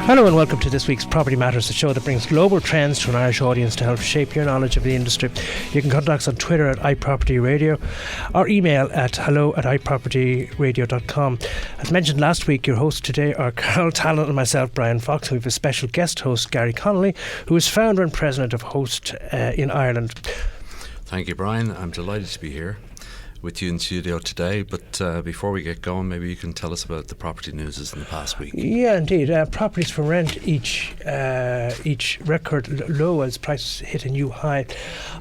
Hello and welcome to this week's Property Matters, the show that brings global trends to an Irish audience to help shape your knowledge of the industry. You can contact us on Twitter at iPropertyRadio or email at hello@iPropertyRadio.com. As mentioned last week, your hosts today are Tallon and myself, Bryan Fox. We have a special guest host, Garry Connolly, who is founder and president of Host in Ireland. Thank you, Bryan. I'm delighted to be here with you in studio today, but before we get going, maybe you can tell us about the property news in the past week. Yeah, indeed. Properties for rent each record low as prices hit a new high.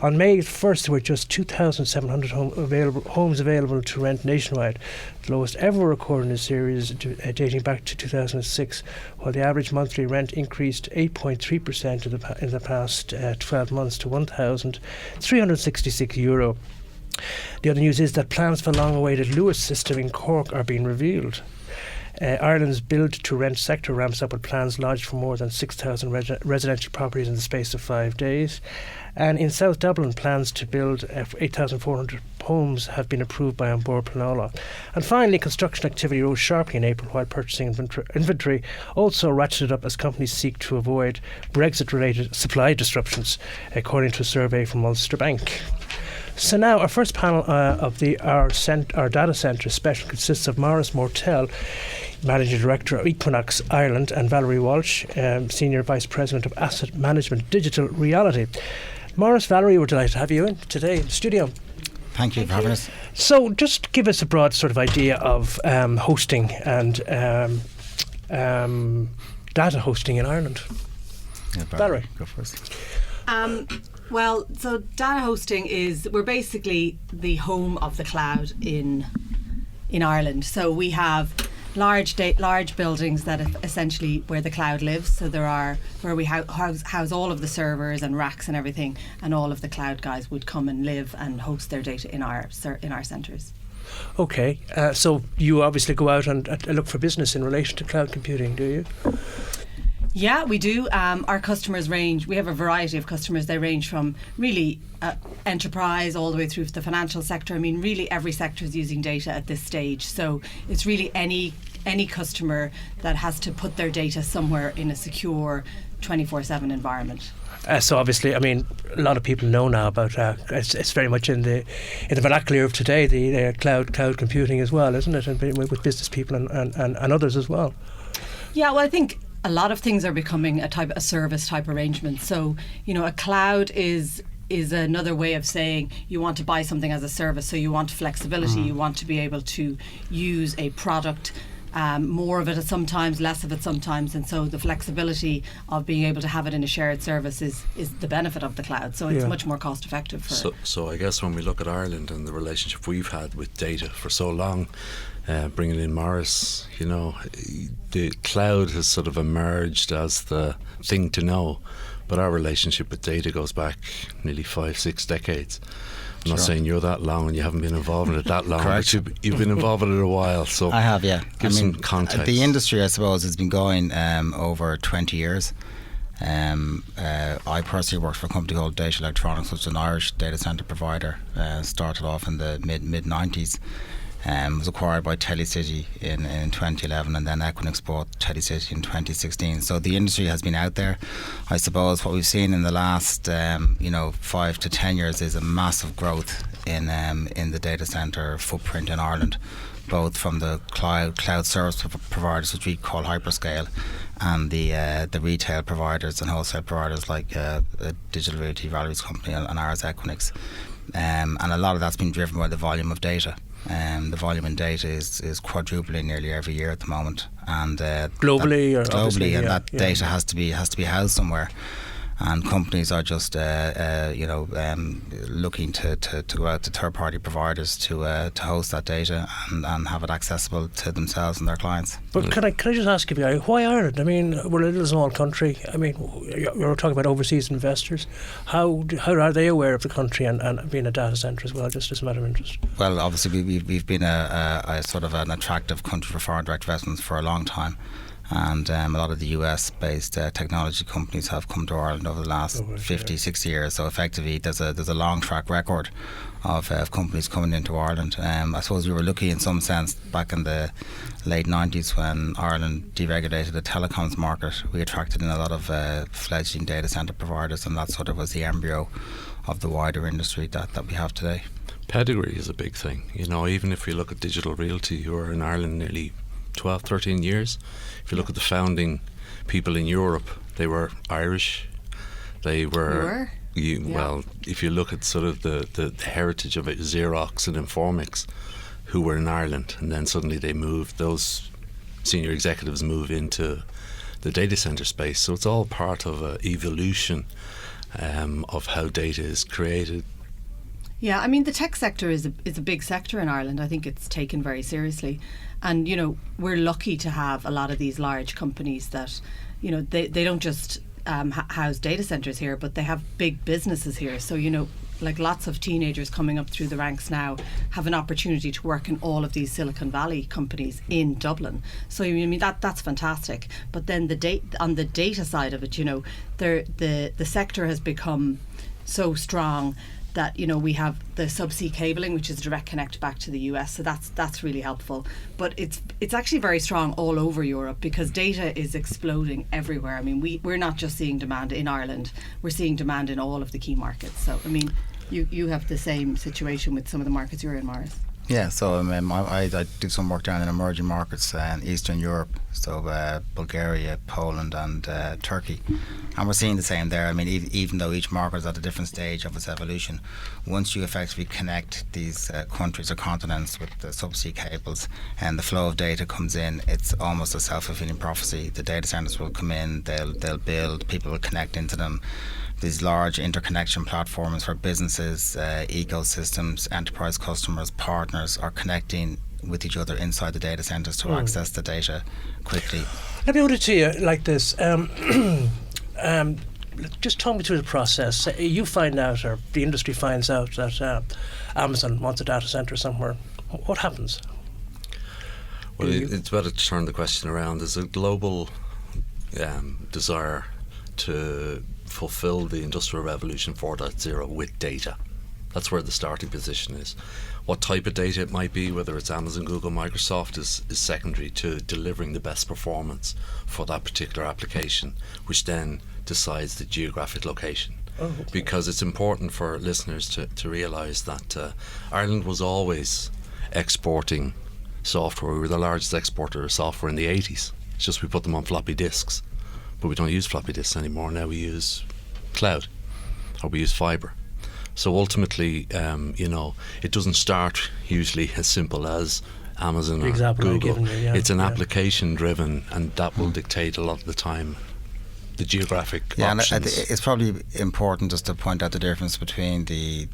On May 1st, there were just 2,700 homes available to rent nationwide, the lowest ever recorded in the series dating back to 2006, while the average monthly rent increased 8.3% in the past 12 months to €1,366. The other news is that plans for the long-awaited Lewis system in Cork are being revealed. Ireland's build-to-rent sector ramps up with plans lodged for more than 6,000 residential properties in the space of 5 days. And in South Dublin, plans to build 8,400 homes have been approved by An Bord Pleanála. And finally, construction activity rose sharply in April, while purchasing inventory also ratcheted up as companies seek to avoid Brexit-related supply disruptions, according to a survey from Ulster Bank. So now our first panel of our data centre special consists of Maurice Mortell, Managing Director of Equinix Ireland, and Valerie Walsh, Senior Vice President of Asset Management Digital Reality. Maurice, Valerie, we're delighted to have you in today in the studio. Thank you for having us. So just give us a broad sort of idea of hosting and data hosting in Ireland. Yeah, Valerie, go first. Well, so data hosting we're basically the home of the cloud in Ireland. So we have large buildings that are essentially where the cloud lives. So where we house all of the servers and racks and everything, and all of the cloud guys would come and live and host their data in our centres. Okay, so you obviously go out and look for business in relation to cloud computing, do you? Yeah, we do. Our customers range. We have a variety of customers. They range from really enterprise all the way through to the financial sector. I mean, really every sector is using data at this stage. So it's really any customer that has to put their data somewhere in a secure 24/7 environment. So obviously, I mean, a lot of people know now about it's very much in the vernacular of today, the cloud computing as well, isn't it? And with business people and others as well. Yeah, well, I think a lot of things are becoming a service type arrangement. So, a cloud is another way of saying you want to buy something as a service. So you want flexibility. You want to be able to use a product, more of it sometimes, less of it sometimes. And so the flexibility of being able to have it in a shared service is the benefit of the cloud. So it's much more cost effective for So I guess when we look at Ireland and the relationship we've had with data for so long, bringing in Maurice, the cloud has sort of emerged as the thing to know, but our relationship with data goes back nearly 5-6 decades. I'm not saying you're that long and you haven't been involved in it that long, but you've been involved in it a while. So I have, yeah. Give some context. The industry, I suppose, has been going over 20 years. I personally worked for a company called Data Electronics, which is an Irish data centre provider. Started off in the mid-90s. Was acquired by Telecity in 2011, and then Equinix bought Telecity in 2016. So the industry has been out there. I suppose what we've seen in the last 5 to 10 years is a massive growth in the data centre footprint in Ireland, both from the cloud service providers, which we call hyperscale, and the retail providers and wholesale providers like Digital Realty, Valerie's company, and ours, Equinix. And a lot of that's been driven by the volume of data. The volume in data is quadrupling nearly every year at the moment, and globally, that data has to be housed somewhere. And companies are just looking to go out to third-party providers to host that data and have it accessible to themselves and their clients. But can I just ask you, why Ireland? I mean, we're a little small country. I mean, you're talking about overseas investors. How are they aware of the country and being a data centre as well, just as a matter of interest? Well, obviously we've been a sort of an attractive country for foreign direct investments for a long time. And a lot of the US-based technology companies have come to Ireland over the last 50, 60 years. So effectively, there's a long track record of companies coming into Ireland. I suppose we were lucky in some sense back in the late 90s when Ireland deregulated the telecoms market. We attracted in a lot of fledgling data centre providers, and that sort of was the embryo of the wider industry that we have today. Pedigree is a big thing. Even if we look at Digital Realty, who are in Ireland nearly 12, 13 years. If you look at the founding people in Europe, they were Irish. They were. Well, if you look at sort of the heritage of it, Xerox and Informix, who were in Ireland, and then suddenly those senior executives move into the data center space. So it's all part of an evolution of how data is created. Yeah, I mean, the tech sector is a big sector in Ireland. I think it's taken very seriously. And, we're lucky to have a lot of these large companies that, they don't just house data centres here, but they have big businesses here. So, like lots of teenagers coming up through the ranks now have an opportunity to work in all of these Silicon Valley companies in Dublin. So, I mean, that's fantastic. But then on the data side of it, the sector has become so strong that we have the subsea cabling, which is a direct connect back to the US, so that's really helpful. But it's actually very strong all over Europe because data is exploding everywhere. I mean, we're not just seeing demand in Ireland; we're seeing demand in all of the key markets. So, I mean, you have the same situation with some of the markets you're in, Maurice. Yeah, so I do some work down in emerging markets in Eastern Europe, so Bulgaria, Poland and Turkey. And we're seeing the same there. I mean, even though each market is at a different stage of its evolution, once you effectively connect these countries or continents with the subsea cables and the flow of data comes in, it's almost a self-fulfilling prophecy. The data centers will come in, they'll build, people will connect into them. These large interconnection platforms for businesses, ecosystems, enterprise customers, partners are connecting with each other inside the data centers to access the data quickly. Let me put it to you like this. Just talk me through the process. You find out, or the industry finds out, that Amazon wants a data center somewhere. What happens? Well, it's better to turn the question around. There's a global desire to fulfill the Industrial Revolution 4.0 with data. That's where the starting position is. What type of data it might be, whether it's Amazon, Google, Microsoft, is secondary to delivering the best performance for that particular application, which then decides the geographic location. Oh, okay. Because it's important for listeners to realise that Ireland was always exporting software. We were the largest exporter of software in the 80s. It's just we put them on floppy disks. But we don't use floppy disks anymore. Now we use cloud, or we use fibre. So ultimately, it doesn't start usually as simple as Amazon or Google. It's an application driven, and that will dictate a lot of the time the geographic options. And it's probably important just to point out the difference between the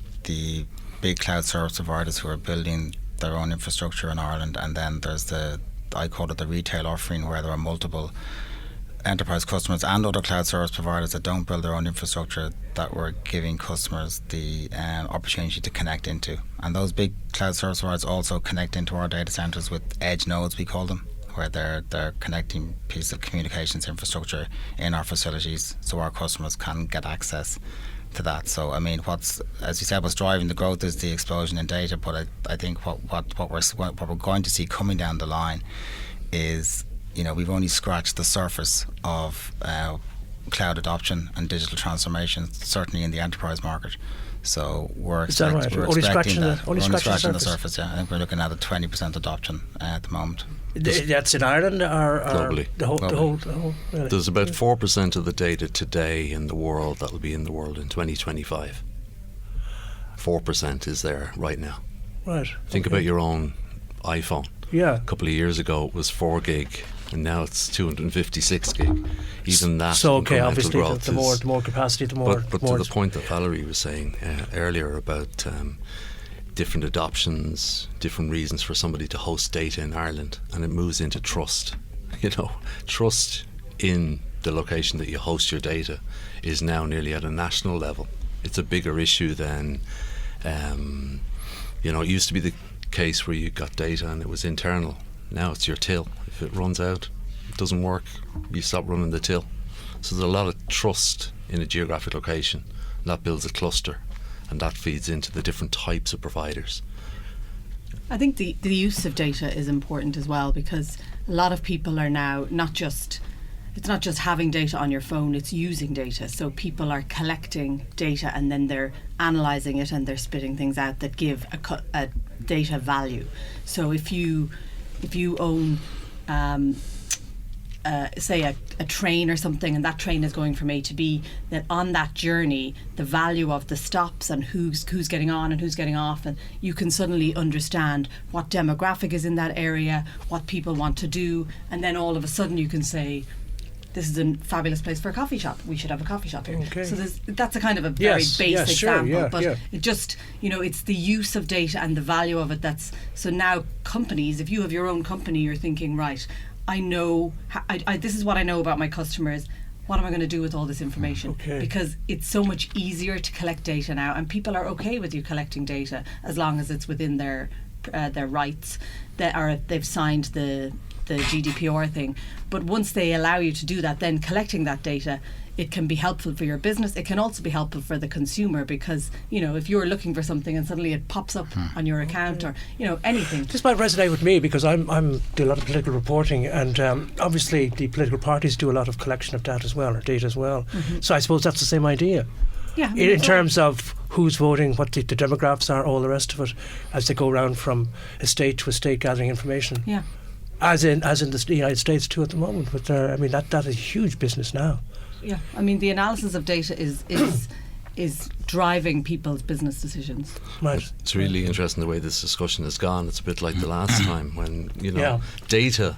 big cloud service providers who are building their own infrastructure in Ireland, and then there's I call it the retail offering, where there are multiple enterprise customers and other cloud service providers that don't build their own infrastructure that we're giving customers the opportunity to connect into. And those big cloud service providers also connect into our data centers with edge nodes, we call them, where they're connecting pieces of communications infrastructure in our facilities so our customers can get access to that. So I mean, as you said, what's driving the growth is the explosion in data, but I think what we're going to see coming down the line is, we've only scratched the surface of cloud adoption and digital transformation, certainly in the enterprise market. So we're expecting that. Only scratching the surface. Yeah, I think we're looking at a 20% adoption at the moment. That's in Ireland or globally? The whole really? There's about 4% of the data today in the world that will be in the world in 2025. 4% is there right now. Right. Think about your own iPhone. Yeah. A couple of years ago it was 4 gig, and now it's 256 gig. Even that. So obviously growth the more capacity, the more. But to the point that Valerie was saying earlier about different adoptions, different reasons for somebody to host data in Ireland, and it moves into trust. Trust in the location that you host your data is now nearly at a national level. It's a bigger issue than, it used to be the case where you got data and it was internal. Now it's your till. If it runs out, It doesn't work, you stop running the till. So there's a lot of trust in a geographic location, and that builds a cluster, and that feeds into the different types of providers. I think the use of data is important as well, because a lot of people are now it's not just having data on your phone, it's using data. So people are collecting data and then they're analysing it and they're spitting things out that give a data value. So if you own say a train or something, and that train is going from A to B, that on that journey the value of the stops and who's getting on and who's getting off, and you can suddenly understand what demographic is in that area, what people want to do, and then all of a sudden you can say, this is a fabulous place for a coffee shop, we should have a coffee shop here. Okay. So that's a kind of a very basic example, but it just, it's the use of data and the value of it so now companies, if you have your own company, you're thinking, right, I know, this is what I know about my customers, what am I going to do with all this information? Okay. Because it's so much easier to collect data now, and people are okay with you collecting data as long as it's within their rights, they've signed the GDPR thing. But once they allow you to do that, then collecting that data, it can be helpful for your business. It can also be helpful for the consumer, because if you're looking for something and suddenly it pops up on your account, or anything. This might resonate with me, because I'm do a lot of political reporting, and obviously the political parties do a lot of collection of data as well. Mm-hmm. So I suppose that's the same idea. Yeah, in terms of who's voting, what the demographics are, all the rest of it, as they go around from estate to estate gathering information. Yeah. As in the United States too at the moment. But that is huge business now. Yeah, I mean, the analysis of data is driving people's business decisions. Right. It's really interesting the way this discussion has gone. It's a bit like the last time when, data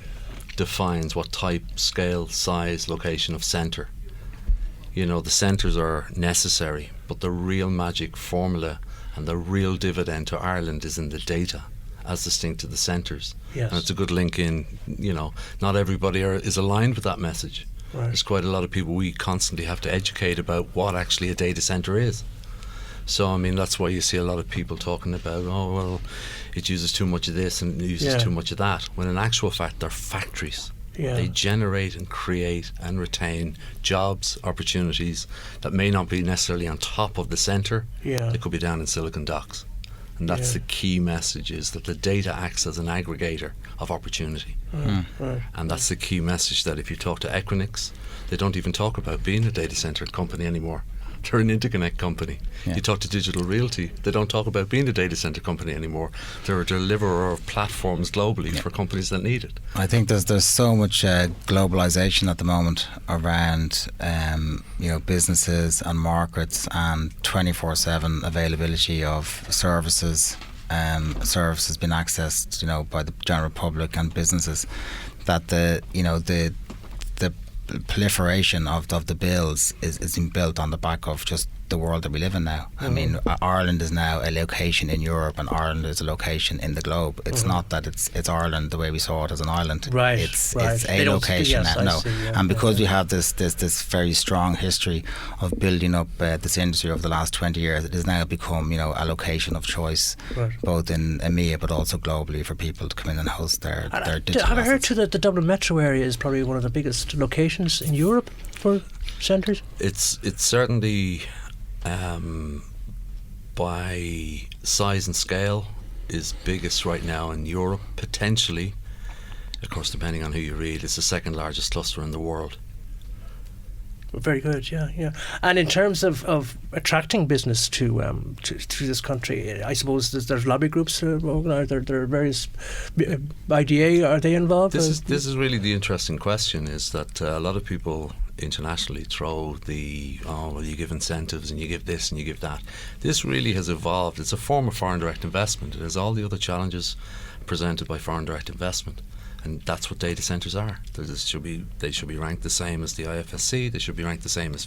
defines what type, scale, size, location of centre. The centres are necessary, but the real magic formula and the real dividend to Ireland is in the data, as distinct to the centres. Yes. And it's a good link in, not everybody is aligned with that message. Right. There's quite a lot of people we constantly have to educate about what actually a data centre is. So, that's why you see a lot of people talking about, it uses too much of this and it uses too much of that, when in actual fact they're factories. Yeah. They generate and create and retain jobs, opportunities that may not be necessarily on top of the centre. Yeah. They could be down in Silicon Docks. And that's the key message, is that the data acts as an aggregator of opportunity. Right. And that's the key message, that if you talk to Equinix, they don't even talk about being a data centre company anymore. They're an interconnect company. You talk to Digital Realty, they don't talk about being a data centre company anymore. They're a deliverer of platforms globally for companies that need it. I think there's so much globalisation at the moment around businesses and markets, and 24/7 availability of services. Services being accessed, by the general public and businesses, that the proliferation of the bills is being built on the back of just the world that we live in now. I mean, Ireland is now a location in Europe, and Ireland is a location in the globe. It's not that it's Ireland the way we saw it as an island. Right. It's a location now. No. And because we have this very strong history of building up this industry over the last 20 years, it has now become, a location of choice, both in EMEA but also globally, for people to come in and host their digital Have I heard assets. too that the Dublin metro area is probably one of the biggest locations in Europe for centres? It's certainly, by size and scale, is biggest right now in Europe, potentially. Of course, depending on who you read, it's the second largest cluster in the world. Very good, yeah. And in terms of attracting business to this country, I suppose there's lobby groups organised. There are various IDA. Are they involved? This is really the interesting question. Is that a lot of people internationally throw you give incentives and you give this and you give that. This really has evolved. It's a form of foreign direct investment. It has all the other challenges presented by foreign direct investment. And that's what data centres are. They should be ranked the same as the IFSC. They should be ranked the same as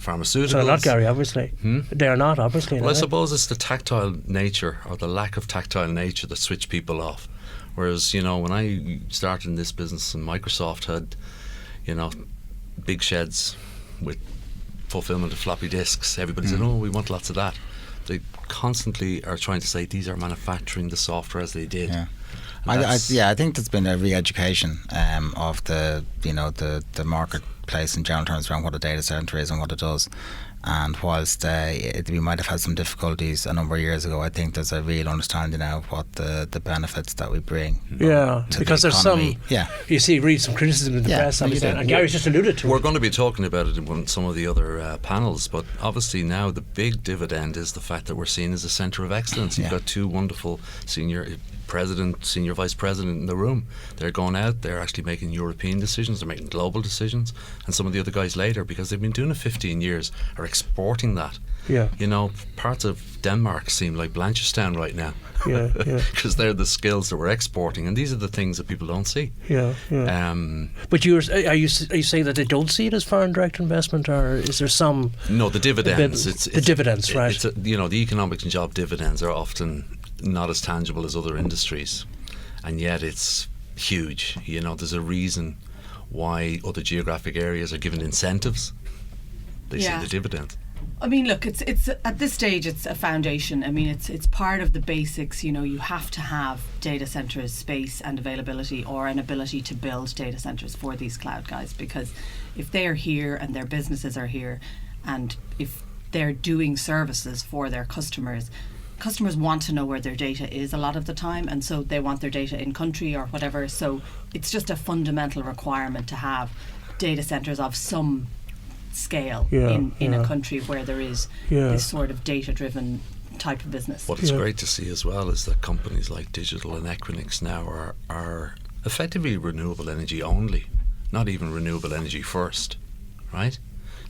pharmaceuticals. So they're not, Garry, obviously. They are not, obviously. Well, I suppose it's the tactile nature, or the lack of tactile nature, that switch people off. Whereas, when I started in this business, and Microsoft had, big sheds with fulfillment of floppy disks, everybody said, we want lots of that. They constantly are trying to say these are manufacturing the software as they did. I think there's been a re-education of the marketplace in general terms around what a data centre is and what it does. And whilst we might have had some difficulties a number of years ago, I think there's a real understanding now of what the benefits that we bring. Because there's some. Read some criticism in the press, obviously, and Gary's just alluded to it. We're going to be talking about it in some of the other panels, but obviously now the big dividend is the fact that we're seen as a centre of excellence. You've got two wonderful senior vice president in the room. They're going out, they're actually making European decisions, they're making global decisions, and some of the other guys later, because they've been doing it 15 years, are exporting that. Parts of Denmark seem like Blanchardstown right now, because they're the skills that we're exporting, and these are the things that people don't see. But are you saying that they don't see it as foreign direct investment, or is there some? No, the dividends. It's dividends, right? The economic and job dividends are often not as tangible as other industries, and yet it's huge. There's a reason why other geographic areas are given incentives. They see the dividends. I mean, look, it's at this stage it's a foundation. I mean, it's part of the basics. You have to have data centers, space and availability, or an ability to build data centers for these cloud guys, because if they are here and their businesses are here, and if they're doing services for their customers want to know where their data is a lot of the time, and so they want their data in country or whatever. So it's just a fundamental requirement to have data centers of some scale in a country where there is this sort of data-driven type of business. What is great to see as well is that companies like Digital and Equinix now are effectively renewable energy only, not even renewable energy first, right?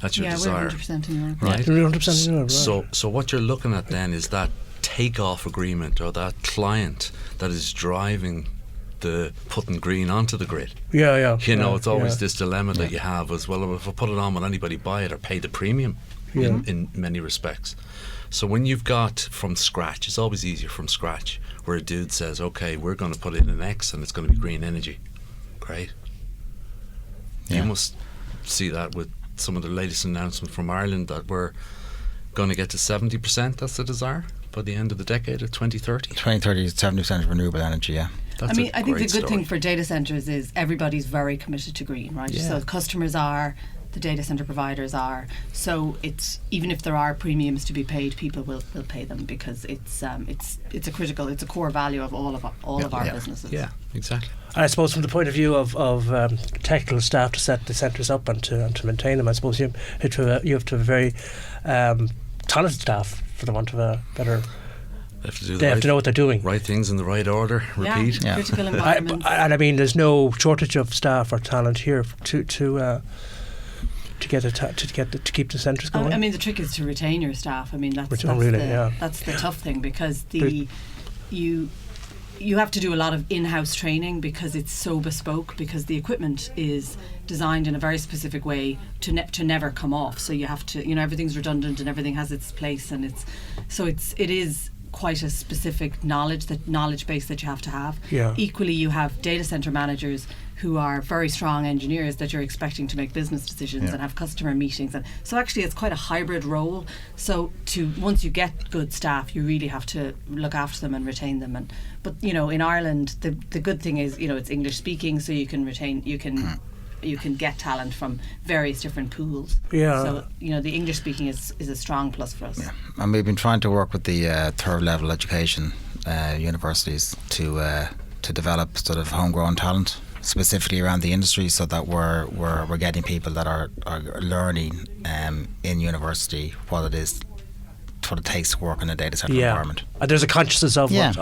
That's your desire. We're 100% in Europe. Right? We're 100% in Europe, right. So what you're looking at then is that take-off agreement, or that client that is driving the putting green onto the grid. It's always this dilemma that you have as well. If I put it on, will anybody buy it or pay the premium in many respects? So when you've got from scratch, it's always easier from scratch, where a dude says, okay, we're going to put in an X and it's going to be green energy. Great. You must see that with some of the latest announcements from Ireland that we're going to get to 70%, that's the desire, by the end of the decade of 2030. 2030 is 70% renewable energy, I think the good thing for data centres is everybody's very committed to green, right? So customers are, the data centre providers are. So it's, even if there are premiums to be paid, people will pay them, because it's a core value of all of our businesses. Yeah, exactly. And I suppose from the point of view of technical staff to set the centres up and to maintain them, I suppose you have to have a very talented staff, for the want of a better. They have to know what they're doing. Right things in the right order. Repeat. Critical environments. And I mean, there's no shortage of staff or talent here to keep the centres going. I mean, the trick is to retain your staff. I mean, that's the tough thing, because you have to do a lot of in-house training, because it's so bespoke, because the equipment is designed in a very specific way to never come off. So you have to, everything's redundant and everything has its place, and it is quite a specific knowledge base that you have to have. Equally, you have data center managers who are very strong engineers that you're expecting to make business decisions and have customer meetings, and so actually it's quite a hybrid role. So once you get good staff, you really have to look after them and retain them. But in Ireland, the good thing is it's English speaking, so you can retain, you can get talent from various different pools. So the English speaking is a strong plus for us. And we've been trying to work with the third level education universities to develop sort of homegrown talent, specifically around the industry, so that we're getting people that are learning in university what it takes to work in a data center environment. And there's a consciousness of them,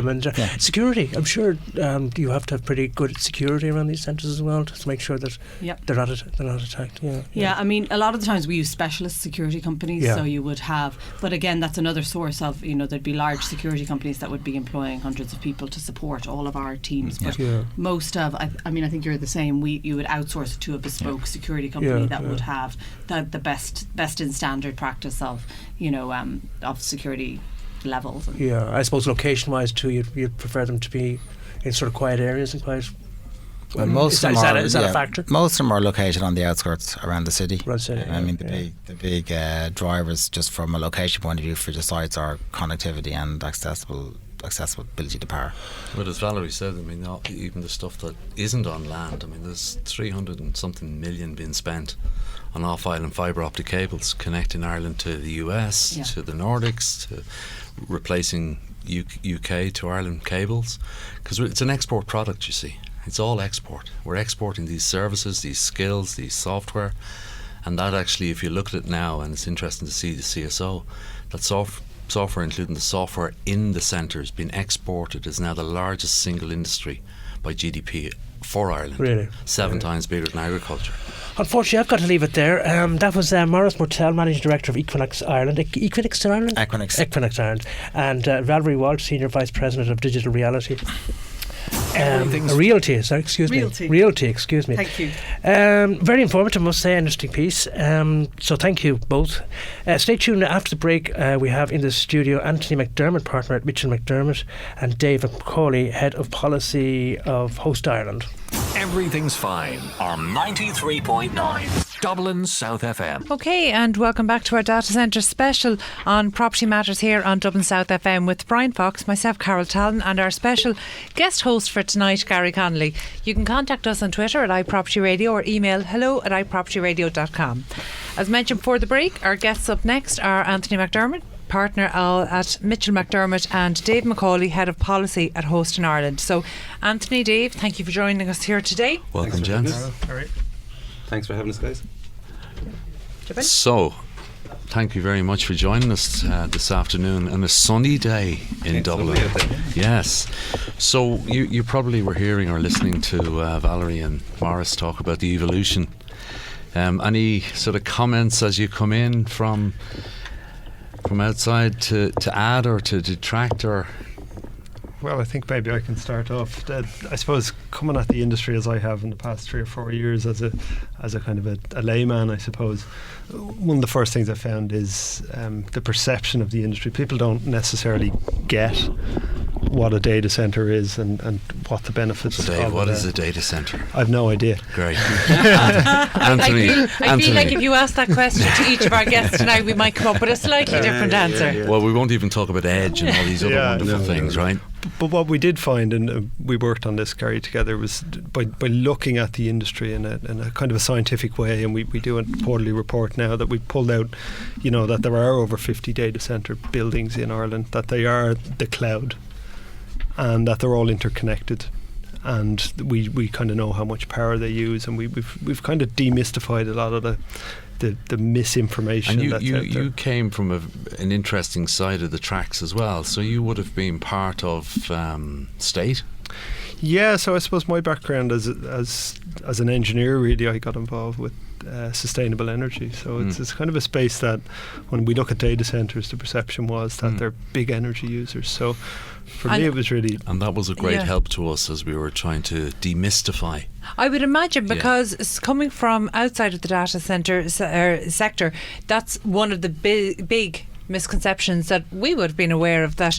and security. I'm sure you have to have pretty good security around these centres as well, to make sure that they're not attacked. I mean, a lot of the times we use specialist security companies, so you would have, but again, that's another source of, there'd be large security companies that would be employing hundreds of people to support all of our teams. But most of, I think you're the same. You would outsource it to a bespoke security company that would have the best in standard practice of security levels. I suppose location-wise too, you'd prefer them to be in sort of quiet areas and quiet. Well, most of them is that a factor? Most of them are located on the outskirts around the city. I mean, the big drivers, just from a location point of view, for the sites are connectivity and accessible accessibility to power. But as Valerie said, I mean, even the stuff that isn't on land, I mean, there's 300 and something million being spent on off-island fibre optic cables connecting Ireland to the US, to the Nordics, to replacing UK to Ireland cables, because it's an export product, you see. It's all export. We're exporting these services, these skills, these software, and that actually, if you look at it now, and it's interesting to see the CSO, that software, including the software in the centres, being exported, is now the largest single industry by GDP for Ireland. Really? 7 times bigger than agriculture. Unfortunately, I've got to leave it there. That was Maurice Mortell, Managing Director of Equinix Ireland. Equinix Ireland? Equinix Ireland. And Valerie Walsh, Senior Vice President of Digital Reality. Realty, excuse me. Thank you. Very informative, must say, interesting piece. So thank you both. Stay tuned. After the break, we have in the studio Anthony McDermott, partner at Mitchell McDermott, and David McCauley, Head of Policy of Host Ireland. Everything's fine on 93.9 Dublin South FM. Okay, and welcome back to our data centre special on Property Matters here on Dublin South FM with Bryan Fox, myself, Carol Tallon, and our special guest host for tonight, Garry Connolly. You can contact us on Twitter at iPropertyRadio or email hello@iPropertyRadio.com. As mentioned before the break, our guests up next are Anthony McDermott, partner at Mitchell McDermott, and Dave McCauley, Head of Policy at Host in Ireland. So Anthony, Dave, thank you for joining us here today. Welcome, gents. All right. Thanks for having us, guys. So, thank you very much for joining us this afternoon on a sunny day in Dublin. Yes. So you probably were hearing or listening to Valerie and Maurice talk about the evolution. Any sort of comments as you come in from outside to add or to detract? Or Well, I think maybe I can start off. I suppose coming at the industry as I have in the past 3 or 4 years as a kind of a layman, I suppose, one of the first things I found is the perception of the industry. People don't necessarily get what a data centre is and what the benefits so Dave, of what it is are. a data centre? I've no idea. Great. Anthony, I feel like if you ask that question to each of our guests tonight, we might come up with a slightly different answer. Well, we won't even talk about edge and all these other wonderful things, right? But what we did find, and we worked on this, Garry, together, was by looking at the industry in a kind of a scientific way, and we do a quarterly report now that we pulled out, that there are over 50 data centre buildings in Ireland, that they are the cloud, and that they're all interconnected. And we kind of know how much power they use, and we've kind of demystified a lot of the misinformation and that's out there. You came from an interesting side of the tracks as well, so you would have been part of State. Yeah, so I suppose my background as an engineer, really, I got involved with sustainable energy. So it's kind of a space that when we look at data centres, the perception was that they're big energy users. So for me, it was really... And that was a great help to us as we were trying to demystify. I would imagine, because coming from outside of the data centre sector, that's one of the big misconceptions that we would have been aware of, that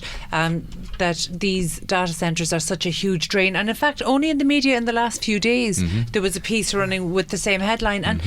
these data centres are such a huge drain. And in fact, only in the media in the last few days there was a piece running with the same headline. And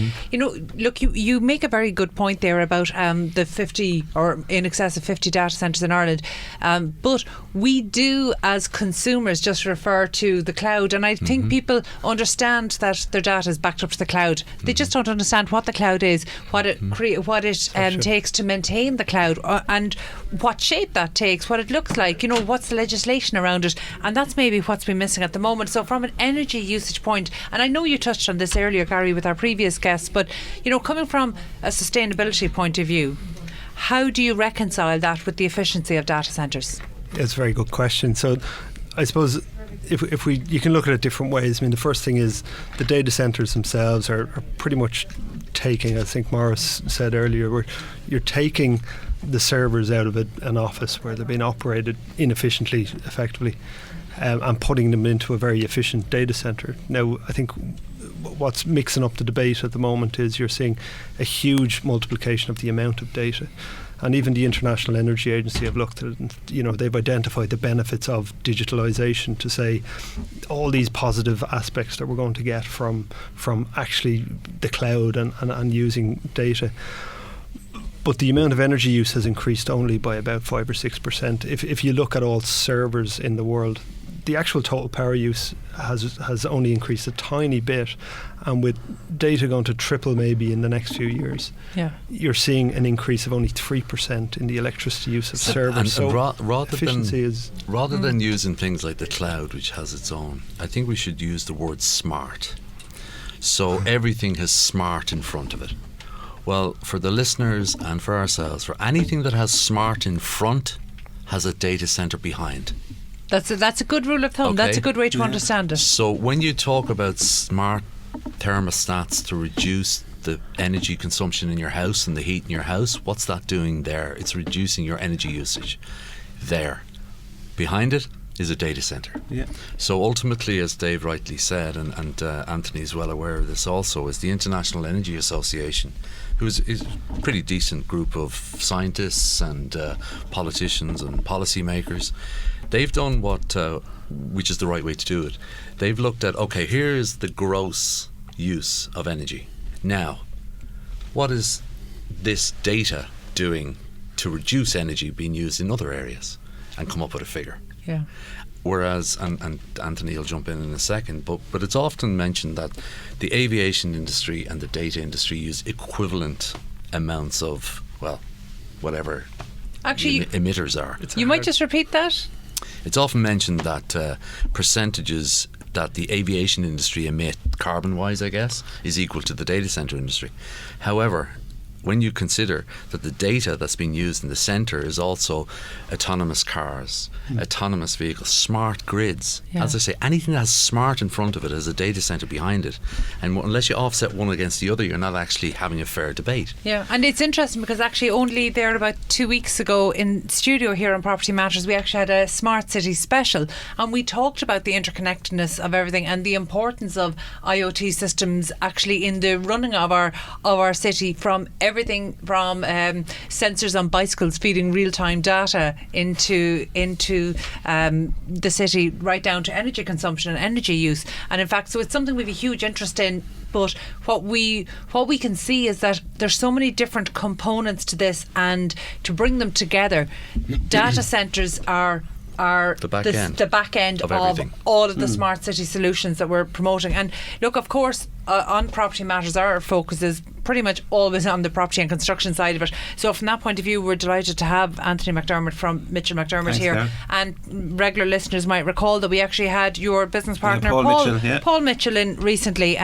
look, you make a very good point there about the 50 or in excess of 50 data centres in Ireland, but we do as consumers just refer to the cloud, and I think people understand that their data is backed up to the cloud. They just don't understand what the cloud is, what it takes to maintain the cloud, and what shape that takes, what it looks like, what's the legislation around it. And that's maybe what's been missing at the moment. So from an energy usage point, and I know you touched on this earlier, Garry, with our previous guests, but coming from a sustainability point of view, how do you reconcile that with the efficiency of data centres? It's a very good question. So I suppose you can look at it different ways. I mean, the first thing is the data centres themselves are pretty much taking, I think Maurice said earlier, where you're taking the servers out of an office where they're being operated inefficiently, effectively, and putting them into a very efficient data centre. Now, I think what's mixing up the debate at the moment is you're seeing a huge multiplication of the amount of data. And even the International Energy Agency have looked at it, and they've identified the benefits of digitalisation to say all these positive aspects that we're going to get from actually the cloud and using data. but the amount of energy use has increased only by about 5 or 6%. If you look at all servers in the world, the actual total power use has only increased a tiny bit, and with data going to triple maybe in the next few years, you're seeing an increase of only 3% in the electricity use of servers. So rather than using things like the cloud, which has its own, I think we should use the word smart. So everything has smart in front of it. Well, for the listeners and for ourselves, for anything that has smart in front has a data center behind. That's a good rule of thumb. Okay. That's a good way to understand it. So when you talk about smart thermostats to reduce the energy consumption in your house and the heat in your house, what's that doing there? It's reducing your energy usage. There. Behind it is a data center. Yeah. So ultimately, as Dave rightly said, and Anthony is well aware of this also, is the International Energy Association, who is a pretty decent group of scientists and politicians and policymakers. They've done which is the right way to do it. They've looked at, okay, here's the gross use of energy. Now, what is this data doing to reduce energy being used in other areas, and come up with a figure? Yeah. Whereas, and Anthony will jump in a second, but it's often mentioned that the aviation industry and the data industry use equivalent amounts of, well, whatever emitters are. You might just repeat that? It's often mentioned that percentages that the aviation industry emit, carbon-wise, I guess, is equal to the data center industry. However, when you consider that the data that's being used in the centre is also autonomous cars, autonomous vehicles, smart grids, as I say, anything that has smart in front of it has a data centre behind it, and unless you offset one against the other, you're not actually having a fair debate. Yeah, and it's interesting because actually only there about 2 weeks ago in studio here on Property Matters, we actually had a Smart City special, and we talked about the interconnectedness of everything and the importance of IoT systems actually in the running of our city, from everything from sensors on bicycles feeding real-time data into the city, right down to energy consumption and energy use. And in fact, so it's something we have a huge interest in. But what we can see is that there's so many different components to this, and to bring them together, data centres are the back end of all of the smart city solutions that we're promoting. And look, of course, on Property Matters, our focus is pretty much always on the property and construction side of it. So from that point of view, we're delighted to have Anthony McDermott from Mitchell McDermott here. There. And regular listeners might recall that we actually had your business partner Paul Mitchell in recently.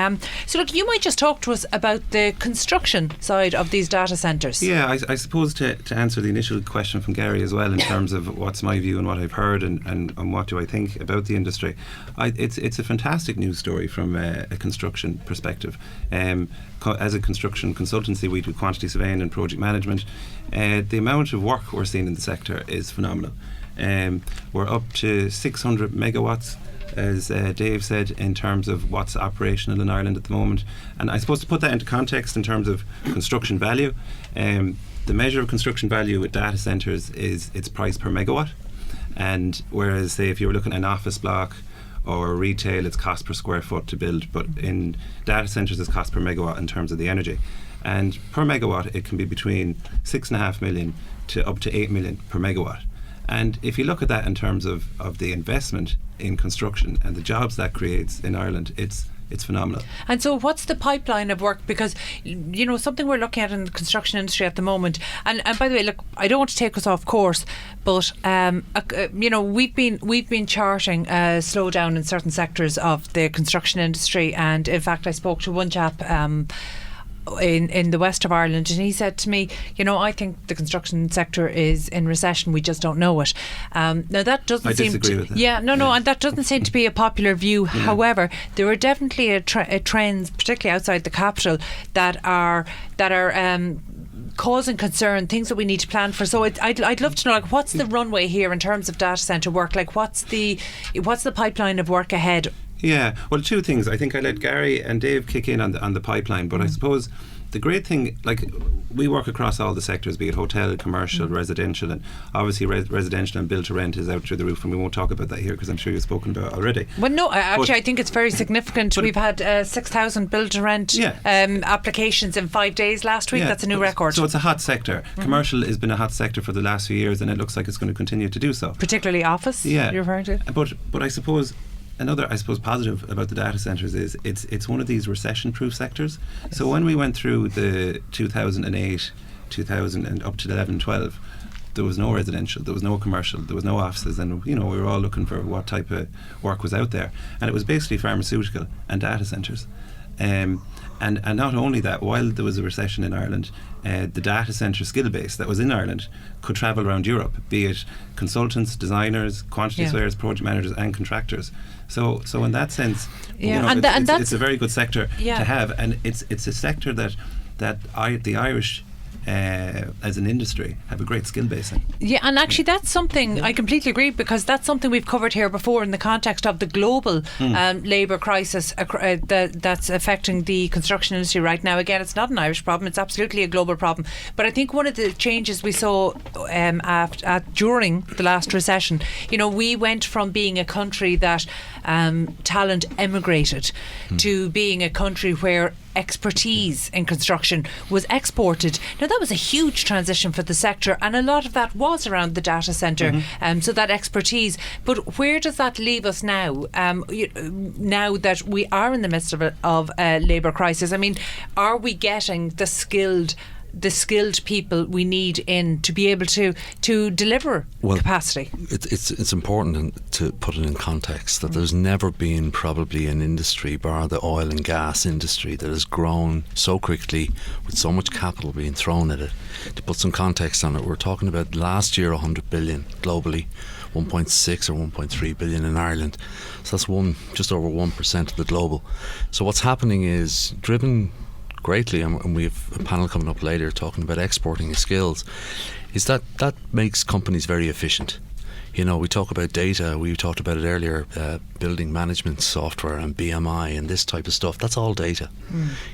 So look, you might just talk to us about the construction side of these data centres. Yeah, I suppose to answer the initial question from Garry as well, in terms of what's my view and what I've heard and what do I think about the industry. It's a fantastic news story from a construction perspective. As a construction consultancy, we do quantity surveying and project management. The amount of work we're seeing in the sector is phenomenal. We're up to 600 megawatts, as Dave said, in terms of what's operational in Ireland at the moment. And I suppose to put that into context in terms of construction value, the measure of construction value with data centres is its price per megawatt. And whereas, say, if you were looking at an office block or retail, it's cost per square foot to build, but in data centres it's cost per megawatt in terms of the energy. And per megawatt it can be between 6.5 million to up to 8 million per megawatt. And if you look at that in terms of the investment in construction and the jobs that creates in Ireland, it's phenomenal. And so what's the pipeline of work? Because, you know, something we're looking at in the construction industry at the moment, and by the way, look, I don't want to take us off course, but you know, we've been charting a slowdown in certain sectors of the construction industry. And in fact, I spoke to one chap in the west of Ireland, and he said to me, you know, I think the construction sector is in recession, we just don't know it. Now that doesn't seem to, with that. And that doesn't seem to be a popular view. However, there are definitely trends, particularly outside the capital, that are causing concern, things that we need to plan for. So I'd love to know, like, what's the runway here in terms of data centre work? Like, what's the pipeline of work ahead? Yeah, well, two things. I think I let Garry and Dave kick in on the pipeline, but I suppose the great thing, like, we work across all the sectors, be it hotel, commercial, residential, and obviously residential and build to rent is out through the roof, and we won't talk about that here because I'm sure you've spoken about it already. Well, no, actually, I think it's very significant. We've had 6,000 build to rent applications in 5 days last week. That's a new record. So it's a hot sector. Commercial has been a hot sector for the last few years, and it looks like it's going to continue to do so. Particularly office, you're referring to? But I suppose another, positive about the data centres is it's one of these recession-proof sectors. Yes. So when we went through the 2008, 2000 and up to 11, 12, there was no residential, there was no commercial, there was no offices, and we were all looking for what type of work was out there, and it was basically pharmaceutical and data centres. And not only that, while there was a recession in Ireland, the data centre skill base that was in Ireland could travel around Europe, be it consultants, designers, quantity surveyors, project managers and contractors. So in that sense, it's a very good sector to have, and it's a sector that the Irish as an industry have a great skill base in. Yeah, and actually that's something I completely agree, because that's something we've covered here before in the context of the global labour crisis that's affecting the construction industry right now. Again, it's not an Irish problem, it's absolutely a global problem. But I think one of the changes we saw during the last recession, we went from being a country that talent emigrated to being a country where expertise in construction was exported. Now that was a huge transition for the sector, and a lot of that was around the data centre, so that expertise. But where does that leave us now? Now that we are in the midst of a labour crisis, I mean, are we getting the skilled people we need in to be able to deliver capacity? It's important to put it in context that there's never been probably an industry, bar the oil and gas industry, that has grown so quickly with so much capital being thrown at it. To put some context on it, we're talking about last year 100 billion globally, 1.6 or 1.3 billion in Ireland. So that's just over 1% of the global. So what's happening is, driven greatly, and we have a panel coming up later talking about exporting the skills, is that makes companies very efficient. We talk about data, we talked about it earlier, building management software and BMI and this type of stuff. That's all data.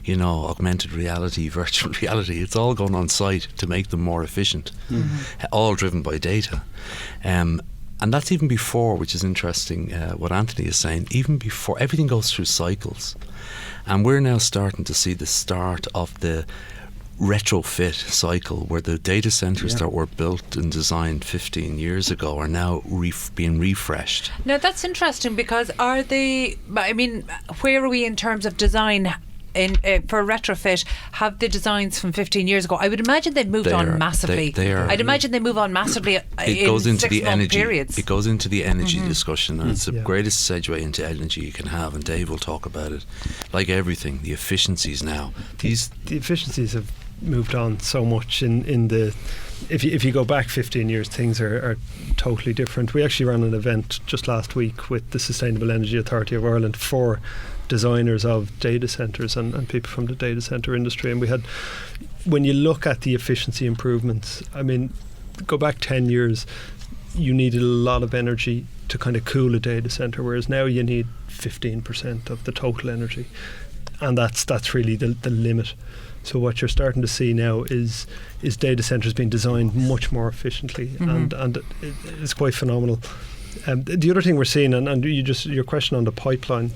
Augmented reality, virtual reality, it's all going on site to make them more efficient, all driven by data. And that's even before, which is interesting, what Anthony is saying, even before everything goes through cycles. And we're now starting to see the start of the retrofit cycle, where the data centres that were built and designed 15 years ago are now being refreshed. Now that's interesting, because where are we in terms of design? For retrofit, have the designs from 15 years ago? I would imagine they've moved on massively. I'd imagine they move on massively in 6 month periods. It goes into the energy discussion, and it's the greatest segue into energy you can have, and Dave will talk about it. Like everything, the efficiencies now. The efficiencies have moved on so much in the... If you go back 15 years, things are totally different. We actually ran an event just last week with the Sustainable Energy Authority of Ireland for designers of data centres and people from the data centre industry, and we had, when you look at the efficiency improvements, I mean, go back 10 years, you needed a lot of energy to kind of cool a data centre, whereas now you need 15% of the total energy, and that's really the limit. So what you're starting to see now is data centres being designed much more efficiently, and it's quite phenomenal. The other thing we're seeing, and your question on the pipeline,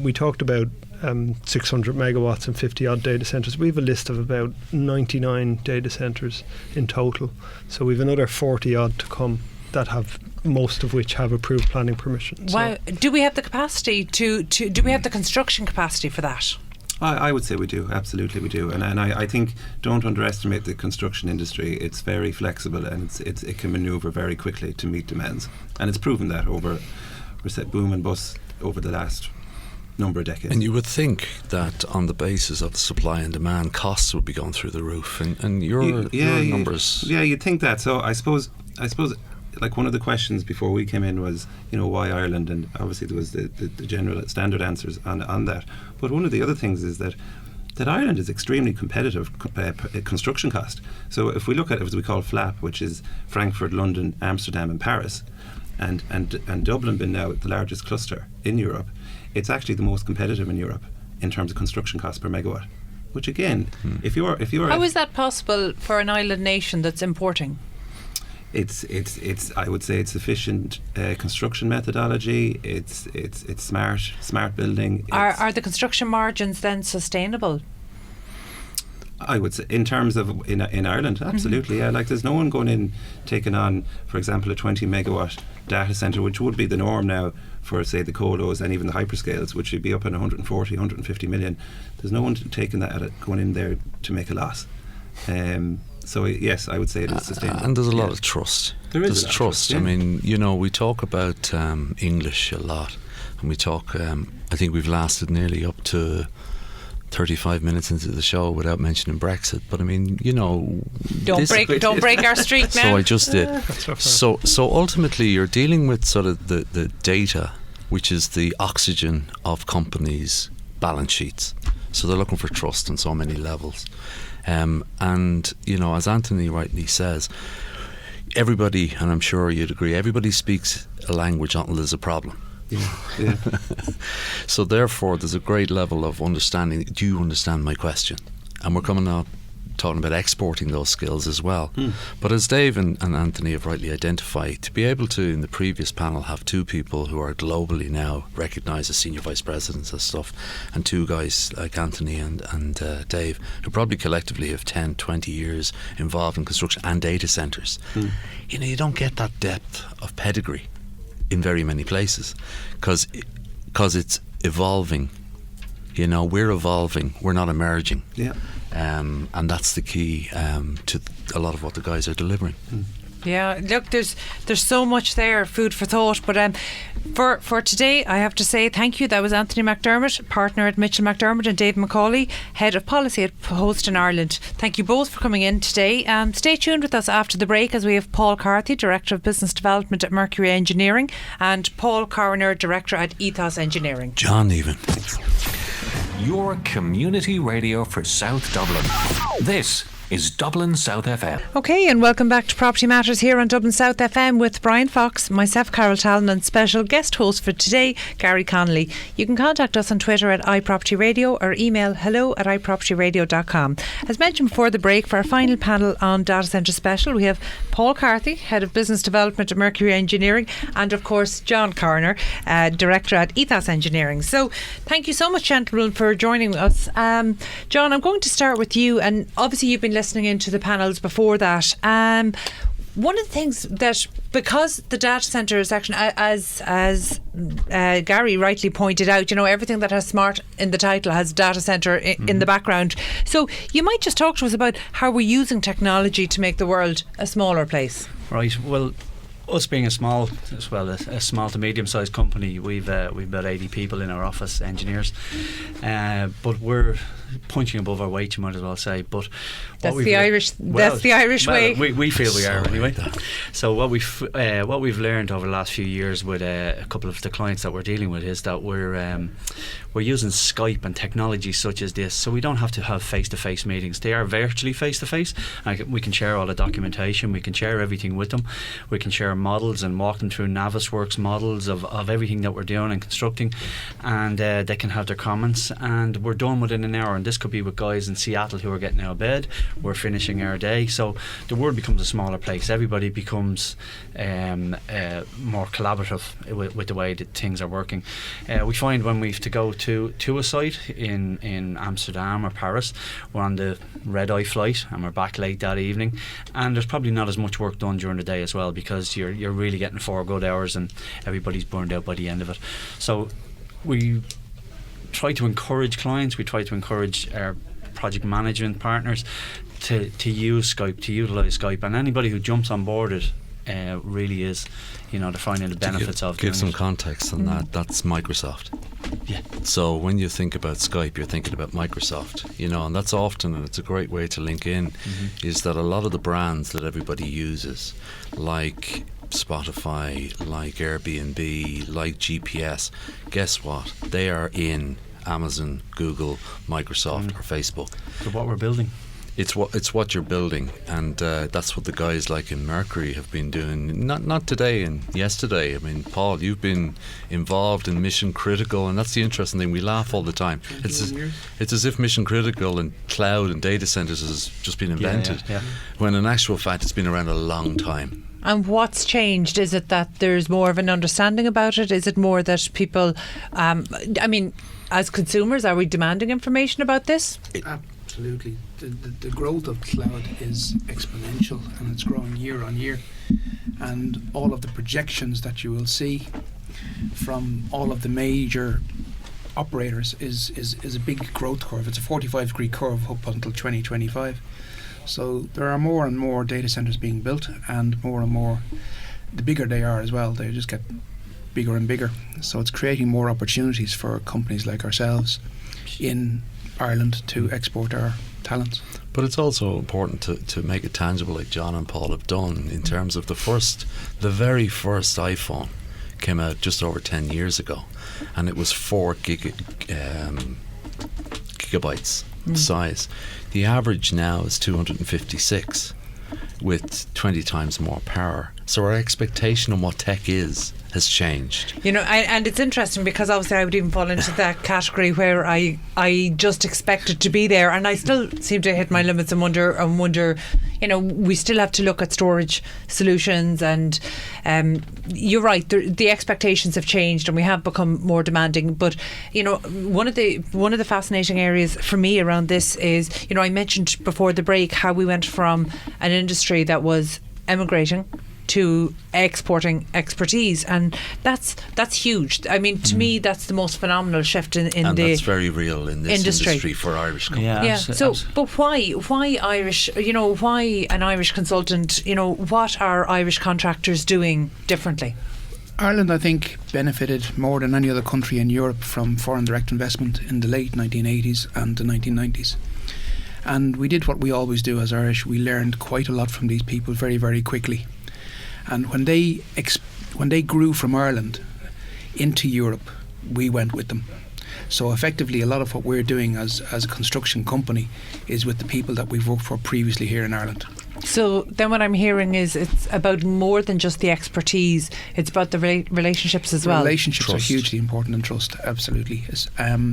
we talked about 600 megawatts and 50 odd data centres. We have a list of about 99 data centres in total. So we have another 40 odd to come, that have, most of which have approved planning permission. Wow. Do we have the capacity do we have the construction capacity for that? I would say we do, absolutely we do, and I think don't underestimate the construction industry. It's very flexible, and it can manoeuvre very quickly to meet demands, and it's proven that over boom and bust over the last number of decades. And you would think that on the basis of supply and demand, costs would be going through the roof, and your numbers. Yeah, you'd think that. So I suppose. Like, one of the questions before we came in was, why Ireland, and obviously there was the general standard answers on that. But one of the other things is that Ireland is extremely competitive construction cost. So if we look at it, as we call FLAP, which is Frankfurt, London, Amsterdam and Paris, and Dublin being now the largest cluster in Europe, it's actually the most competitive in Europe in terms of construction cost per megawatt. which again, if you're how is that possible for an island nation that's importing? It's I would say it's efficient construction methodology. It's smart building. Are the construction margins then sustainable? I would say in terms of in Ireland, absolutely. Yeah, like there's no one going in taking on, for example, a 20 megawatt data centre, which would be the norm now for, say, the colos and even the hyperscales, which would be up in 140, 150 million. There's no one taking that going in there to make a loss. So yes, I would say it is sustainable. And there's a lot of trust. There's trust. Yeah. I mean, we talk about English a lot, and we talk. I think we've lasted nearly up to 35 minutes into the show without mentioning Brexit. But I mean, don't break our streak now. So I just did. So ultimately, you're dealing with sort of the data, which is the oxygen of companies' balance sheets. So they're looking for trust on so many levels. And as Anthony rightly says, everybody, and I'm sure you'd agree, everybody speaks a language until there's a problem. Yeah. So therefore there's a great level of understanding. Do you understand my question? And we're coming out talking about exporting those skills as well. But as Dave and Anthony have rightly identified, to be able to, in the previous panel, have two people who are globally now recognised as senior vice presidents and stuff, and two guys like Anthony and Dave, who probably collectively have 10, 20 years involved in construction and data centres. You don't get that depth of pedigree in very many places, because it's evolving. We're evolving, we're not emerging. Yeah. And that's the key to a lot of what the guys are delivering. Yeah, look, there's so much there, food for thought. But for today, I have to say thank you. That was Anthony McDermott, partner at Mitchell McDermott, and Dave McCauley, head of policy at Host in Ireland. Thank you both for coming in today. Stay tuned with us after the break, as we have Paul Carthy, Director of Business Development at Mercury Engineering, and Paul Coroner, Director at Ethos Engineering. John even. Your community radio for South Dublin. This is Dublin South FM. Okay, and welcome back to Property Matters here on Dublin South FM with Brian Fox, myself, Carol Tallon, and special guest host for today, Garry Connolly. You can contact us on Twitter at iPropertyRadio or email hello@iPropertyRadio.com. As mentioned before the break, for our final panel on Data Centre Special, we have Paul Carthy, Head of Business Development at Mercury Engineering, and of course John Coroner, Director at Ethos Engineering. So thank you so much, gentlemen, for joining us. John, I'm going to start with you, and obviously you've been listening into the panels before that. One of the things that, because the data centre section, as Garry rightly pointed out, everything that has smart in the title has data centre in the background. So you might just talk to us about how we're using technology to make the world a smaller place. Right. Well, us being a small to medium sized company, we've about 80 people in our office, engineers, but we're punching above our weight, you might as well say. But that's the Irish way. We feel we are anyway. So what we've learned over the last few years with a couple of the clients that we're dealing with is that we're using Skype and technology such as this, so we don't have to have face-to-face meetings. They are virtually face-to-face. We can share all the documentation, we can share everything with them, we can share models and walk them through Navisworks models of everything that we're doing and constructing, and they can have their comments, and we're done within an hour. And this could be with guys in Seattle who are getting out of bed, we're finishing our day. So the world becomes a smaller place. Everybody becomes more collaborative with the way that things are working. We find when we have to go to a site in Amsterdam or Paris, we're on the red-eye flight and we're back late that evening, and there's probably not as much work done during the day as well, because you're really getting 4 good hours and everybody's burned out by the end of it. So we try to encourage clients, we try to encourage our project management partners to use Skype, to utilise Skype, and anybody who jumps on board it really is, they're finding the benefits of it. Give some context on that. That's Microsoft. Yeah. So when you think about Skype, you're thinking about Microsoft, and that's often, and it's a great way to link in, is that a lot of the brands that everybody uses, like Spotify, like Airbnb, like GPS, guess what? They are in Amazon, Google, Microsoft or Facebook. For what we're building. it's what you're building, and that's what the guys like in Mercury have been doing. Not today and yesterday. I mean, Paul, you've been involved in mission critical, and that's the interesting thing. We laugh all the time. It's as if mission critical and cloud and data centers has just been invented, when in actual fact it's been around a long time. And what's changed? Is it that there's more of an understanding about it? Is it more that people, I mean, as consumers, are we demanding information about this? Absolutely. The growth of cloud is exponential, and it's growing year on year. And all of the projections that you will see from all of the major operators is a big growth curve. It's a 45-degree curve up until 2025. So there are more and more data centers being built, and more, the bigger they are as well, they just get bigger and bigger. So it's creating more opportunities for companies like ourselves in Ireland to export our talents. But it's also important to make it tangible, like John and Paul have done, in terms of the very first iPhone came out just over 10 years ago, and it was 4 gigabytes size. The average now is 256 with 20 times more power. So our expectation on what tech has changed. You know, and it's interesting because obviously I would even fall into that category where I just expect it to be there, and I still seem to hit my limits and wonder, you know, we still have to look at storage solutions, and you're right, the expectations have changed and we have become more demanding. But you know, one of the fascinating areas for me around this is, you know, I mentioned before the break how we went from an industry that was emigrating to exporting expertise, and that's huge. I mean, to me, that's the most phenomenal shift in and the that's very real in this industry for Irish companies. So, but why Irish? You know, why an Irish consultant? You know, what are Irish contractors doing differently? Ireland, I think, benefited more than any other country in Europe from foreign direct investment in the late 1980s and the 1990s. And we did what we always do as Irish. We learned quite a lot from these people very, very quickly. And when they grew from Ireland into Europe, we went with them. So effectively, a lot of what we're doing as a construction company is with the people that we've worked for previously here in Ireland. So then what I'm hearing is it's about more than just the expertise, it's about the relationships as well. Relationships are hugely important, and trust, absolutely.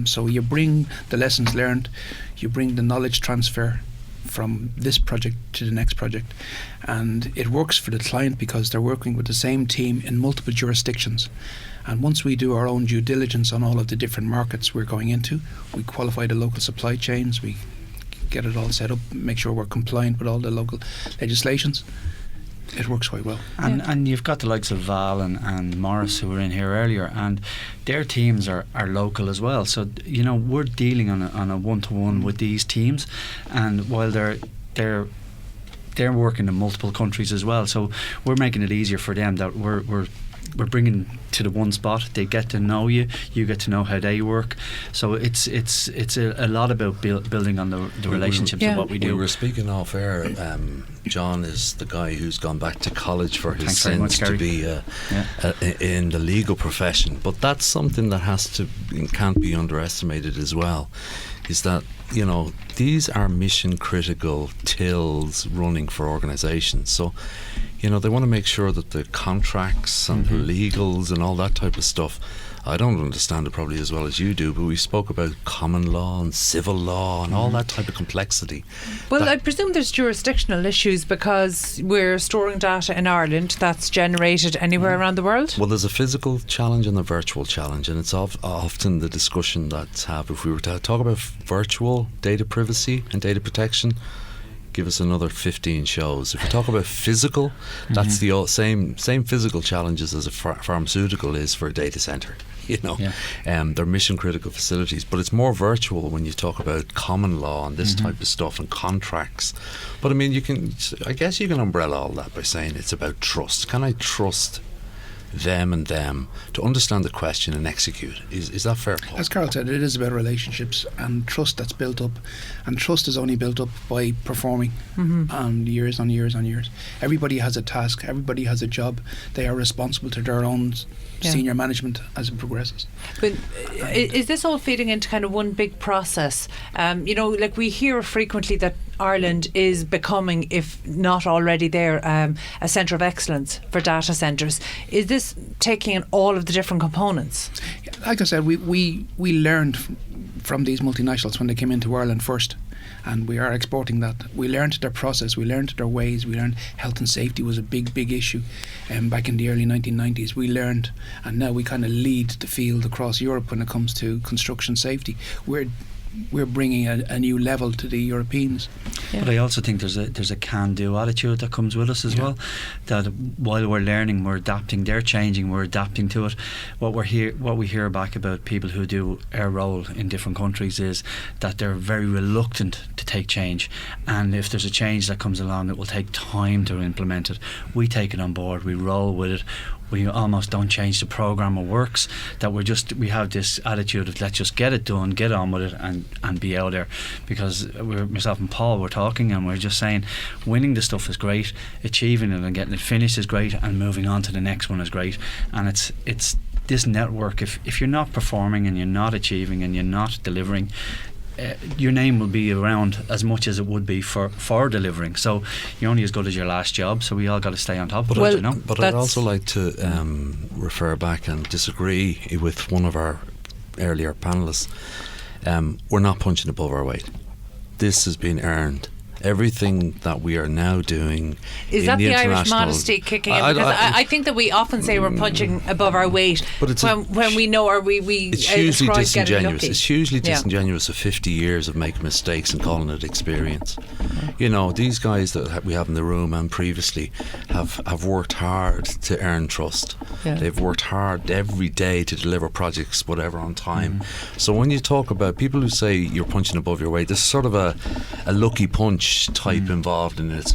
So you bring the lessons learned, you bring the knowledge transfer from this project to the next project, and it works for the client because they're working with the same team in multiple jurisdictions. And once we do our own due diligence on all of the different markets we're going into, we qualify the local supply chains, we get it all set up, make sure we're compliant with all the local legislations. It works quite well. And you've got the likes of Val and Maurice who were in here earlier, and their teams are local as well. So, you know, we're dealing on a one-to-one with these teams, and while they're working in multiple countries as well, so we're making it easier for them that we're bringing to the one spot. They get to know you get to know how they work. So it's a lot about building on the relationships of what we do. We were speaking off air. John is the guy who's gone back to college for his Thanks very much, sins to be in the legal profession. But that's something that can't be underestimated as well, is that, you know, these are mission critical tills running for organisations. So, you know, they want to make sure that the contracts and the legals and all that type of stuff, I don't understand it probably as well as you do, but we spoke about common law and civil law and all that type of complexity. Well, I presume there's jurisdictional issues because we're storing data in Ireland that's generated anywhere around the world. Well, there's a physical challenge and a virtual challenge, and it's often the discussion that's have. If we were to talk about virtual data privacy and data protection, give us another 15 shows. If we talk about physical, that's the same physical challenges as a pharmaceutical is for a data centre. You know, they're mission critical facilities, but it's more virtual when you talk about common law and this type of stuff and contracts. But I mean, I guess you can umbrella all that by saying it's about trust. Can I trust them and them to understand the question and execute. Is that fair, Paul? As Carol said, it is about relationships and trust that's built up, and trust is only built up by performing years on years on years. Everybody has a task, everybody has a job. They are responsible to their own senior management as it progresses. But is this all feeding into kind of one big process? Like we hear frequently that Ireland is becoming, if not already there, a centre of excellence for data centres. Is this taking in all of the different components? Like I said, we learned from these multinationals when they came into Ireland first, and we are exporting that. We learned their process, we learned their ways, we learned health and safety was a big issue back in the early 1990s. We learned, and now we kind of lead the field across Europe when it comes to construction safety. We're bringing a new level to the Europeans. Yeah. But I also think there's a can-do attitude that comes with us as well. That while we're learning, we're adapting. They're changing, we're adapting to it. What we hear back about people who do our role in different countries is that they're very reluctant to take change. And if there's a change that comes along, it will take time to implement it. We take it on board. We roll with it. We almost don't change the programme of works, that we have this attitude of let's just get it done, get on with it and be out there. Because myself and Paul were talking and we're just saying winning the stuff is great, achieving it and getting it finished is great, and moving on to the next one is great. And it's this network, if you're not performing and you're not achieving and you're not delivering, your name will be around as much as it would be for delivering. So you're only as good as your last job, so we all got to stay on top of it, But I'd also like to refer back and disagree with one of our earlier panellists. We're not punching above our weight. This has been earned. Everything that we are now doing is in that the international Irish modesty kicking in? Because I think that we often say we're punching above our weight, but when we know it's hugely disingenuous. It's hugely disingenuous of 50 years of making mistakes and calling it experience. These guys that we have in the room and previously have worked hard to earn trust. They've worked hard every day to deliver projects whatever on time. So when you talk about people who say you're punching above your weight, there's sort of a lucky punch type involved in it.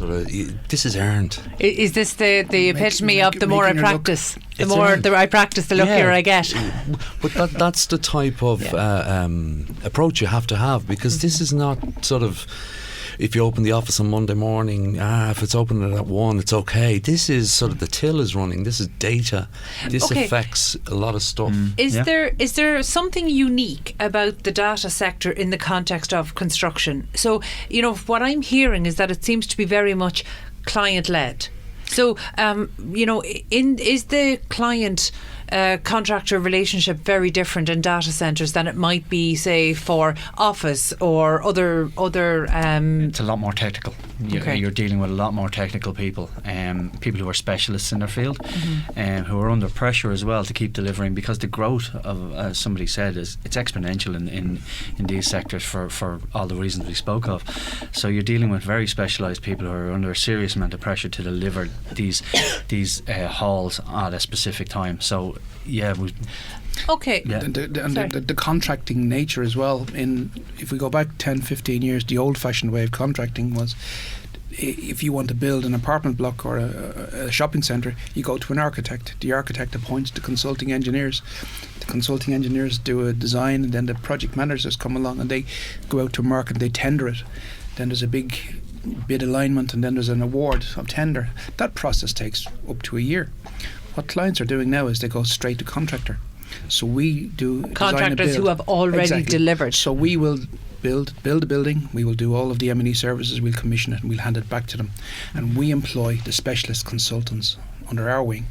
This is earned. Is this the epitome of the more I practice, the more I practice, the luckier I get? But that's the type of approach you have to have, because this is not sort of, if you open the office on Monday morning, if it's open at 1, it's okay. This is sort of the till is running. This is data. This affects a lot of stuff. Is there something unique about the data sector in the context of construction? So, what I'm hearing is that it seems to be very much client-led. So, is the client contractor relationship very different in data centres than it might be, say, for office or other it's a lot more technical. You're dealing with a lot more technical people, people who are specialists in their field, who are under pressure as well to keep delivering, because the growth of, as somebody said, it's exponential in these sectors for all the reasons we spoke of. So you're dealing with very specialised people who are under a serious amount of pressure to deliver these halls at a specific time. So the contracting nature as well. If we go back 10-15 years, the old-fashioned way of contracting was, if you want to build an apartment block or a shopping centre, you go to an architect. The architect appoints the consulting engineers. The consulting engineers do a design, and then the project managers come along and they go out to market and they tender it. Then there's a big bid alignment, and then there's an award of tender. That process takes up to a year. What clients are doing now is they go straight to contractor. So we do contractors who have already delivered. So we will build a building, we will do all of the M&E services, we'll commission it and we'll hand it back to them. And we employ the specialist consultants under our wing,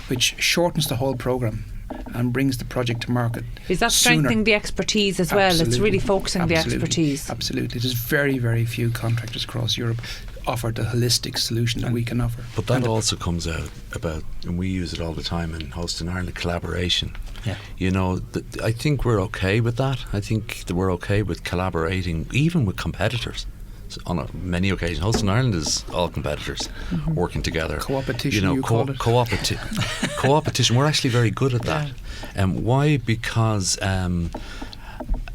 which shortens the whole programme and brings the project to market. Is that strengthening the expertise as well? It's really focusing the expertise. Absolutely. There's very, very few contractors across Europe offer the holistic solution that we can offer. But that also comes out about, and we use it all the time in Hosting Ireland, collaboration. I think we're okay with that. I think that we're okay with collaborating even with competitors. On many occasions, Hosting Ireland is all competitors working together. Co-opetition, you call it. Co-opetition. We're actually very good at that. Why? Because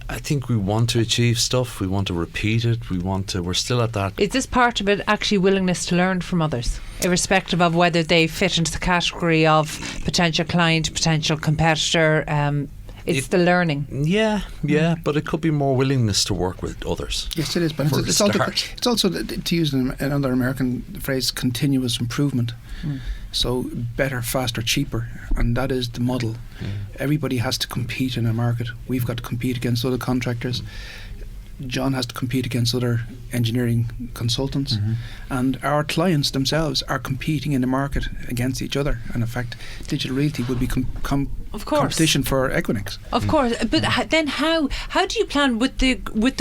I think we want to achieve stuff. We want to repeat it. We're still at that. Is this part of it actually willingness to learn from others, irrespective of whether they fit into the category of potential client, potential competitor? It's the learning. Yeah, but it could be more willingness to work with others. Yes, it is. But it's also, to use another American phrase, continuous improvement. So better, faster, cheaper, and that is the model. Everybody has to compete in a market. We've got to compete against other contractors. John has to compete against other engineering consultants, and our clients themselves are competing in the market against each other. And in fact, digital realty would be competition for Equinix. Of course, but then how do you plan with the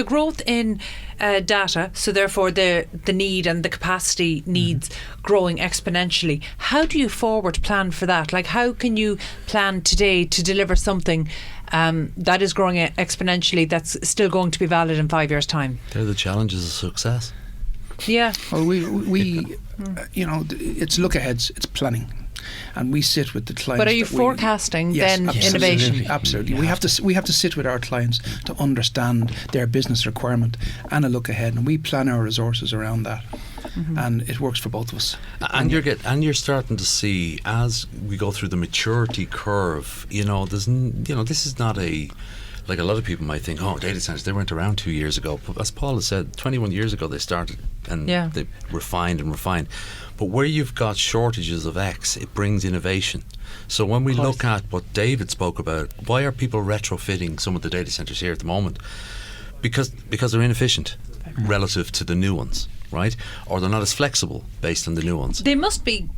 growth in data? So therefore, the need and the capacity needs growing exponentially. How do you forward plan for that? Like, how can you plan today to deliver something that is growing exponentially, that's still going to be valid in 5 years' time? They're the challenges of success. Yeah. Well, we it's look aheads, it's planning, and we sit with the clients. But are you forecasting then innovation? Absolutely. We have to sit with our clients to understand their business requirement and a look ahead, and we plan our resources around that. And it works for both of us. And you're starting to see, as we go through the maturity curve, this is not like a lot of people might think, data centers, they weren't around 2 years ago. But as Paul has said, 21 years ago they started, and they refined. But where you've got shortages of X, it brings innovation. So when we look at what David spoke about, why are people retrofitting some of the data centers here at the moment? Because they're inefficient relative to the new ones, right? Or they're not as flexible based on the new ones. They must be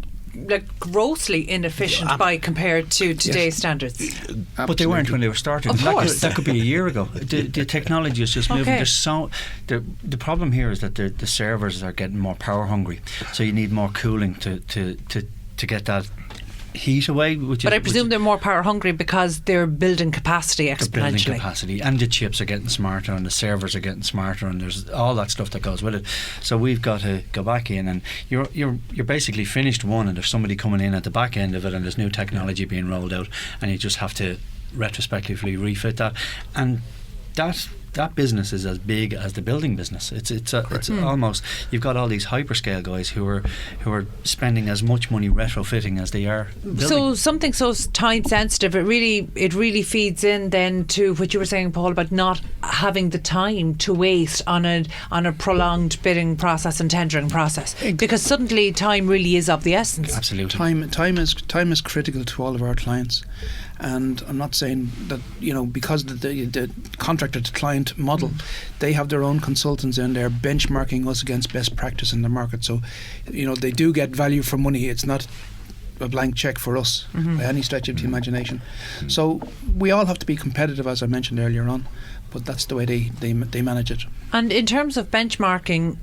grossly inefficient compared to today's standards. But they weren't when they were started. Of course. That could be a year ago. The technology is just moving. The problem here is that the servers are getting more power hungry, so you need more cooling to get that heat away. But I presume they're more power hungry because they're building capacity exponentially. They're building capacity, and the chips are getting smarter, and the servers are getting smarter, and there's all that stuff that goes with it. So we've got to go back in, and you're basically finished one, and there's somebody coming in at the back end of it, and there's new technology being rolled out, and you just have to retrospectively refit that, and that business is as big as the building business. It's almost, you've got all these hyperscale guys who are spending as much money retrofitting as they are building. So something so time sensitive, it really feeds in then to what you were saying, Paul, about not having the time to waste on a prolonged bidding process and tendering process, because suddenly time really is of the essence. Absolutely. Time is critical to all of our clients. And I'm not saying that, because the contractor to client model, they have their own consultants in there benchmarking us against best practice in the market. So, they do get value for money. It's not a blank check for us by any stretch of the imagination. So we all have to be competitive, as I mentioned earlier on, but that's the way they manage it. And in terms of benchmarking,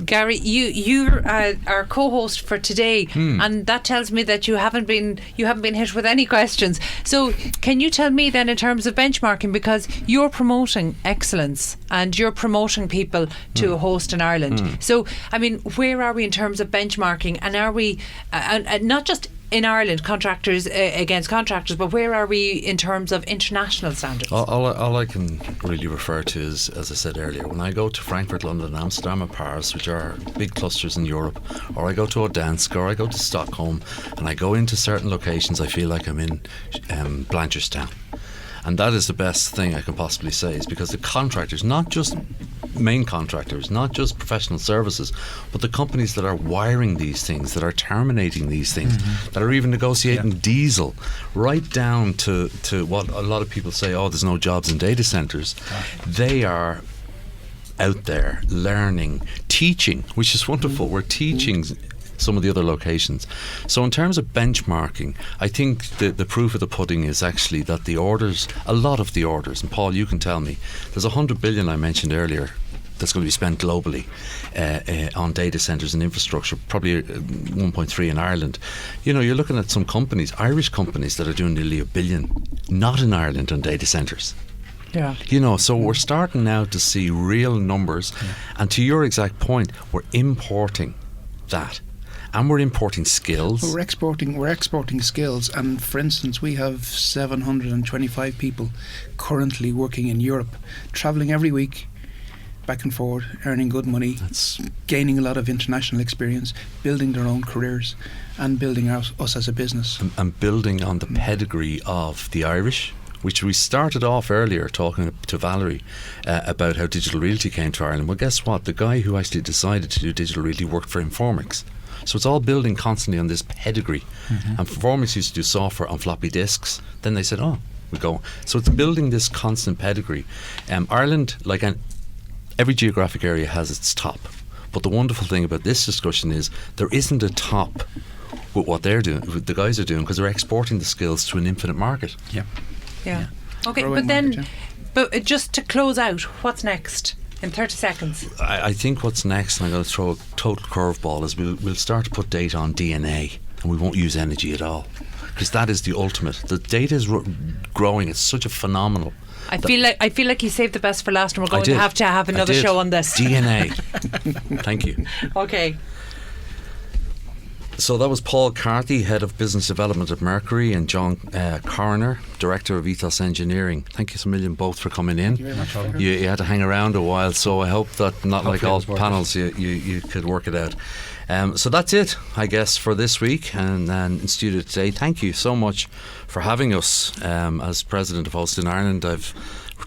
Garry, you're our co-host for today, and that tells me that you haven't been hit with any questions. So can you tell me then, in terms of benchmarking, because you're promoting excellence and you're promoting people to host in Ireland. So I mean, where are we in terms of benchmarking, and are we not just in Ireland, contractors against contractors, but where are we in terms of international standards? All I can really refer to is, as I said earlier, when I go to Frankfurt, London, Amsterdam and Paris, which are big clusters in Europe, or I go to Odense, or I go to Stockholm, and I go into certain locations, I feel like I'm in Blanchardstown. And that is the best thing I can possibly say, is because the contractors, not just main contractors, not just professional services, but the companies that are wiring these things, that are terminating these things, that are even negotiating diesel, right down to what a lot of people say, there's no jobs in data centres. They are out there learning, teaching, which is wonderful. We're teaching some of the other locations. So in terms of benchmarking, I think the proof of the pudding is actually that a lot of the orders, and Paul, you can tell me, there's 100 billion I mentioned earlier that's going to be spent globally on data centres and infrastructure, probably 1.3 in Ireland. You're looking at some companies, Irish companies, that are doing nearly $1 billion, not in Ireland, on data centres. Yeah. So we're starting now to see real numbers, and to your exact point, we're importing that. And we're importing skills. We're exporting skills, and for instance, we have 725 people currently working in Europe, travelling every week, back and forward, earning good money, gaining a lot of international experience, building their own careers, and building us as a business. And building on the pedigree of the Irish, which we started off earlier talking to Valerie about how digital realty came to Ireland. Well, guess what? The guy who actually decided to do digital realty worked for Informix. So it's all building constantly on this pedigree. And Informix used to do software on floppy disks. Then they said, oh, we go. So it's building this constant pedigree. Ireland, like every geographic area, has its top. But the wonderful thing about this discussion is there isn't a top with what they're doing, what the guys are doing, because they're exporting the skills to an infinite market. Yeah. Okay, Growing but then, market, but just to close out, what's next in 30 seconds? I think what's next, and I'm going to throw a total curveball, is we'll start to put data on DNA, and we won't use energy at all, because that is the ultimate. The data is growing. It's such a phenomenal. I feel like you saved the best for last, and we're going to have another show on this. DNA. Thank you. Okay. So that was Paul Carthy, Head of Business Development at Mercury, and John Coroner, Director of Ethos Engineering. Thank you so million both for coming in. Thank you very much. You had to hang around a while, so I hope that not like all panels you could work it out. So that's it, I guess, for this week and in studio today. Thank you so much for having us. As President of Host in Ireland, I've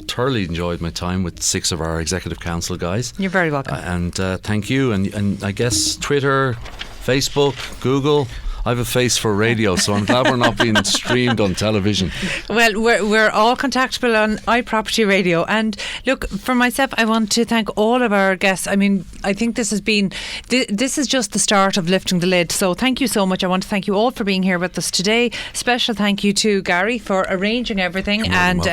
thoroughly enjoyed my time with 6 of our Executive Council guys. You're very welcome. And thank you. And I guess Twitter, Facebook, Google. I have a face for radio, so I'm glad we're not being streamed on television. Well, we're all contactable on iPropertyRadio. And look, for myself, I want to thank all of our guests. I mean, I think this is just the start of lifting the lid. So thank you so much. I want to thank you all for being here with us today. Special thank you to Garry for arranging everything and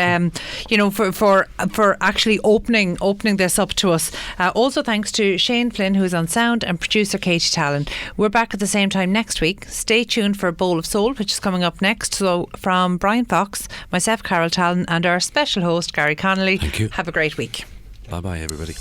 for actually opening this up to us. Also thanks to Shane Flynn, who's on sound, and producer Katie Tallon. We're back at the same time next week. Stay tuned for Bowl of Soul, which is coming up next. So from Bryan Fox, myself, Carol Tallon, and our special host, Gary Connolly. Thank you. Have a great week. Bye-bye, everybody.